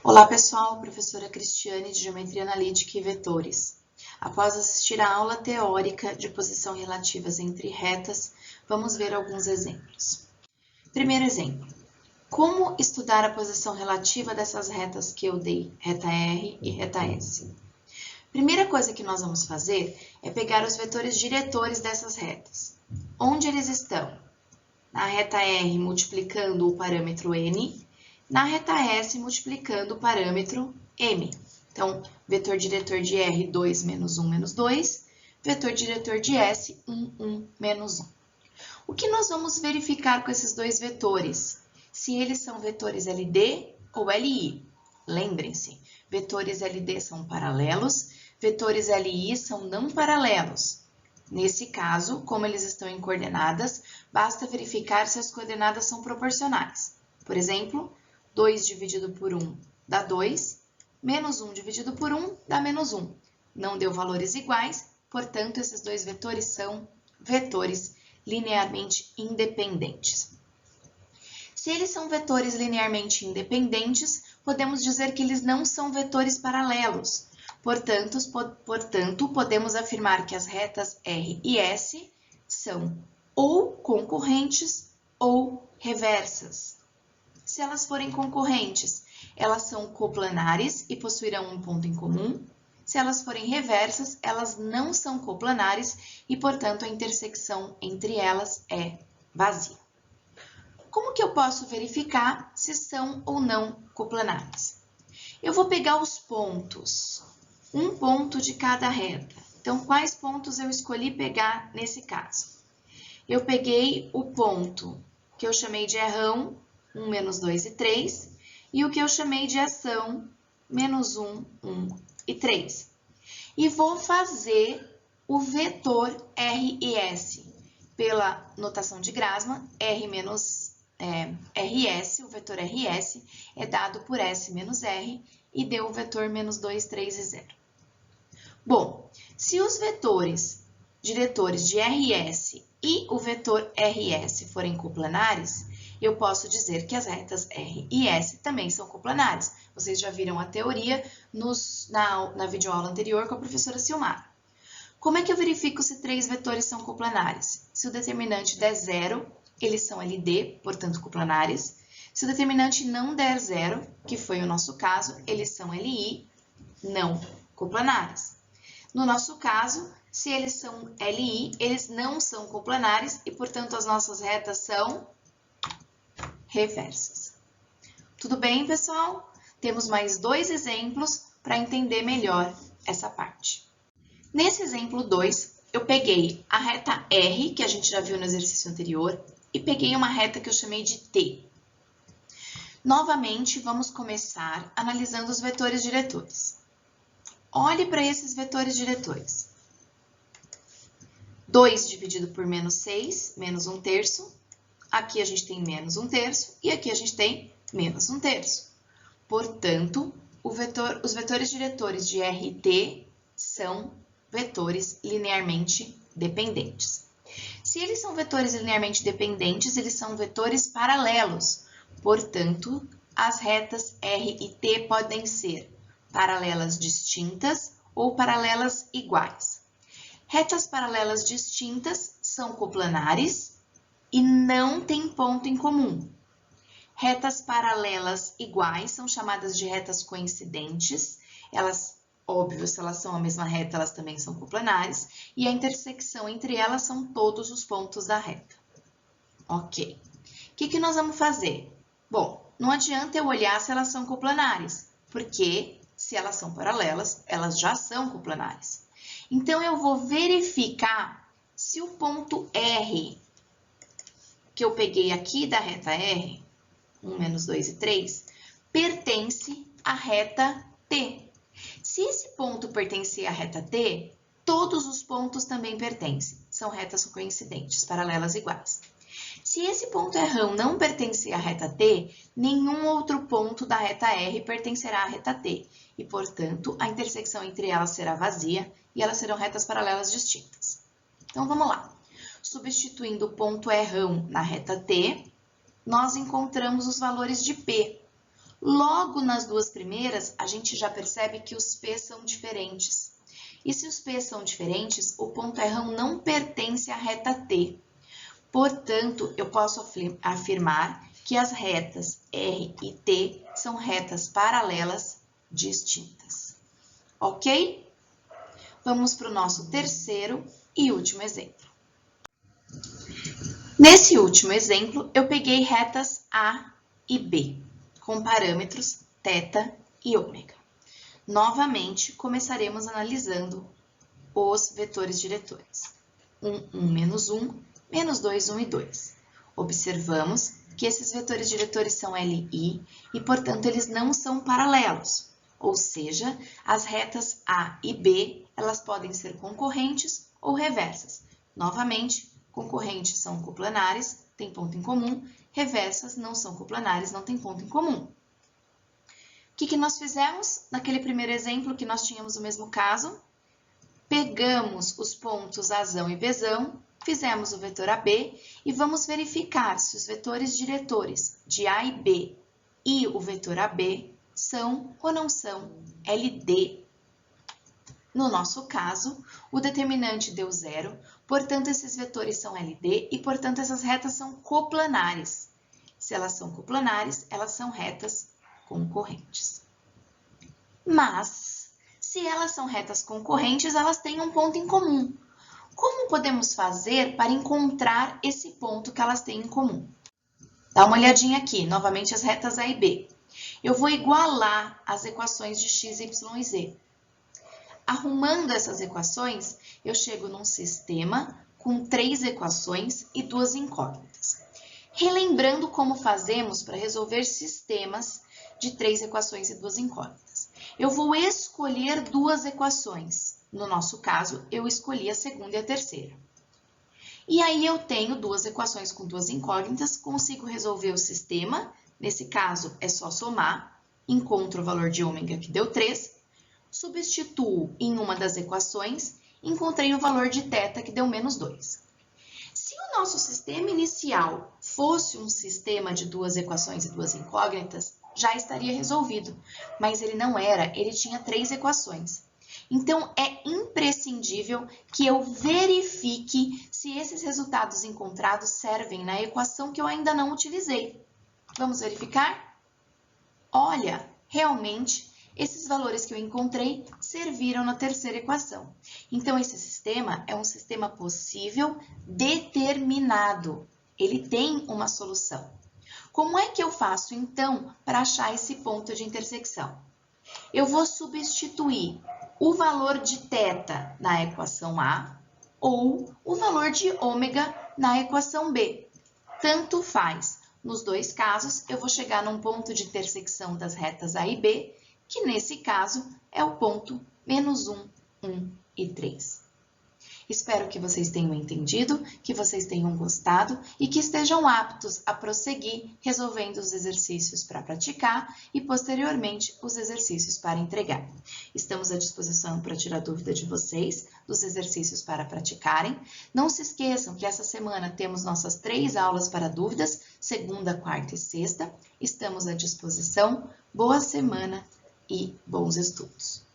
Olá pessoal, professora Cristiane de Geometria Analítica e Vetores. Após assistir a aula teórica de posição relativas entre retas, vamos ver alguns exemplos. Primeiro exemplo, como estudar a posição relativa dessas retas que eu dei, reta R e reta S? Primeira coisa que nós vamos fazer é pegar os vetores diretores dessas retas. Onde eles estão? Na reta R multiplicando o parâmetro n, na reta S multiplicando o parâmetro m. Então, vetor diretor de R, 2 menos 1 menos 2, vetor diretor de S, 1, 1 menos 1. O que nós vamos verificar com esses dois vetores? Se eles são vetores LD ou LI. Lembrem-se, vetores LD são paralelos, vetores LI são não paralelos. Nesse caso, como eles estão em coordenadas, basta verificar se as coordenadas são proporcionais. Por exemplo, 2 dividido por 1 dá 2, menos 1 dividido por 1 dá menos 1. Não deu valores iguais, portanto, esses dois vetores são vetores linearmente independentes. Se eles são vetores linearmente independentes, podemos dizer que eles não são vetores paralelos. Portanto, podemos afirmar que as retas R e S são ou concorrentes ou reversas. Se elas forem concorrentes, elas são coplanares e possuirão um ponto em comum. Se elas forem reversas, elas não são coplanares e, portanto, a intersecção entre elas é vazia. Como que eu posso verificar se são ou não coplanares? Eu vou pegar os pontos, um ponto de cada reta. Então, quais pontos eu escolhi pegar nesse caso? Eu peguei o ponto que eu chamei de errão, 1, menos 2 e 3, e o que eu chamei de ação, menos 1, 1 e 3. E vou fazer o vetor R e S. Pela notação de Grassmann, RS, o vetor RS, é dado por S menos R e deu o vetor menos 2, 3 e 0. Bom, se os vetores diretores de RS e o vetor RS forem coplanares, eu posso dizer que as retas R e S também são coplanares. Vocês já viram a teoria na videoaula anterior com a professora Silmar. Como é que eu verifico se três vetores são coplanares? Se o determinante der zero, eles são LD, portanto coplanares. Se o determinante não der zero, que foi o nosso caso, eles são LI, não coplanares. No nosso caso, se eles são LI, eles não são coplanares e, portanto, as nossas retas são reversas. Tudo bem, pessoal? Temos mais dois exemplos para entender melhor essa parte. Nesse exemplo 2, eu peguei a reta R, que a gente já viu no exercício anterior, e peguei uma reta que eu chamei de T. Novamente, vamos começar analisando os vetores diretores. Olhe para esses vetores diretores. 2 dividido por menos 6, menos 1 terço. Aqui a gente tem menos 1 terço e aqui a gente tem menos 1 terço. Portanto, os vetores diretores de R e T são vetores linearmente dependentes. Se eles são vetores linearmente dependentes, eles são vetores paralelos. Portanto, as retas R e T podem ser paralelas distintas ou paralelas iguais. Retas paralelas distintas são coplanares e não têm ponto em comum. Retas paralelas iguais são chamadas de retas coincidentes. Elas, óbvio, se elas são a mesma reta, elas também são coplanares. E a intersecção entre elas são todos os pontos da reta. Ok. O que nós vamos fazer? Bom, não adianta eu olhar se elas são coplanares, porque se elas são paralelas, elas já são coplanares. Então, eu vou verificar se o ponto R, que eu peguei aqui da reta R, 1, menos 2 e 3, pertence à reta T. Se esse ponto pertencer à reta T, todos os pontos também pertencem. São retas coincidentes, paralelas iguais. Se esse ponto errão não pertencer à reta T, nenhum outro ponto da reta R pertencerá à reta T. E, portanto, a intersecção entre elas será vazia e elas serão retas paralelas distintas. Então, vamos lá. Substituindo o ponto errão na reta T, nós encontramos os valores de P. Logo nas duas primeiras, a gente já percebe que os P são diferentes. E se os P são diferentes, o ponto errão não pertence à reta T. Portanto, eu posso afirmar que as retas R e T são retas paralelas distintas. Ok? Vamos para o nosso terceiro e último exemplo. Nesse último exemplo, eu peguei retas A e B, com parâmetros θ e ômega. Novamente, começaremos analisando os vetores diretores. 1, 1, menos 1, menos 2, 1 e 2. Observamos que esses vetores diretores são LI e, portanto, eles não são paralelos. Ou seja, as retas A e B, elas podem ser concorrentes ou reversas. Novamente, concorrentes são coplanares, têm ponto em comum. Reversas não são coplanares, não têm ponto em comum. O que nós fizemos naquele primeiro exemplo que nós tínhamos o mesmo caso? Pegamos os pontos Azão e Bzão, fizemos o vetor AB e vamos verificar se os vetores diretores de A e B e o vetor AB são ou não são LD. No nosso caso, o determinante deu 0, portanto, esses vetores são LD e, portanto, essas retas são coplanares. Se elas são coplanares, elas são retas concorrentes. Mas, se elas são retas concorrentes, elas têm um ponto em comum. Como podemos fazer para encontrar esse ponto que elas têm em comum? Dá uma olhadinha aqui, novamente as retas A e B. Eu vou igualar as equações de x, y e z. Arrumando essas equações, eu chego num sistema com 3 equações e 2 incógnitas. Relembrando como fazemos para resolver sistemas de 3 equações e 2 incógnitas. Eu vou escolher 2 equações. No nosso caso, eu escolhi a segunda e a terceira. E aí eu tenho 2 equações com 2 incógnitas, consigo resolver o sistema. Nesse caso, é só somar. Encontro o valor de ômega, que deu 3. Substituo em uma das equações, encontrei o valor de θ, que deu menos 2. Se o nosso sistema inicial fosse um sistema de 2 equações e 2 incógnitas, já estaria resolvido, mas ele não era, ele tinha 3 equações. Então, é imprescindível que eu verifique se esses resultados encontrados servem na equação que eu ainda não utilizei. Vamos verificar? Olha, realmente, esses valores que eu encontrei serviram na terceira equação. Então, esse sistema é um sistema possível determinado. Ele tem uma solução. Como é que eu faço, então, para achar esse ponto de intersecção? Eu vou substituir o valor de θ na equação A ou o valor de ômega na equação B. Tanto faz. Nos dois casos, eu vou chegar num ponto de intersecção das retas A e B, que nesse caso é o ponto menos 1, 1 e 3. Espero que vocês tenham entendido, que vocês tenham gostado e que estejam aptos a prosseguir resolvendo os exercícios para praticar e, posteriormente, os exercícios para entregar. Estamos à disposição para tirar dúvida de vocês, dos exercícios para praticarem. Não se esqueçam que essa semana temos nossas 3 aulas para dúvidas, segunda, quarta e sexta. Estamos à disposição. Boa semana e bons estudos!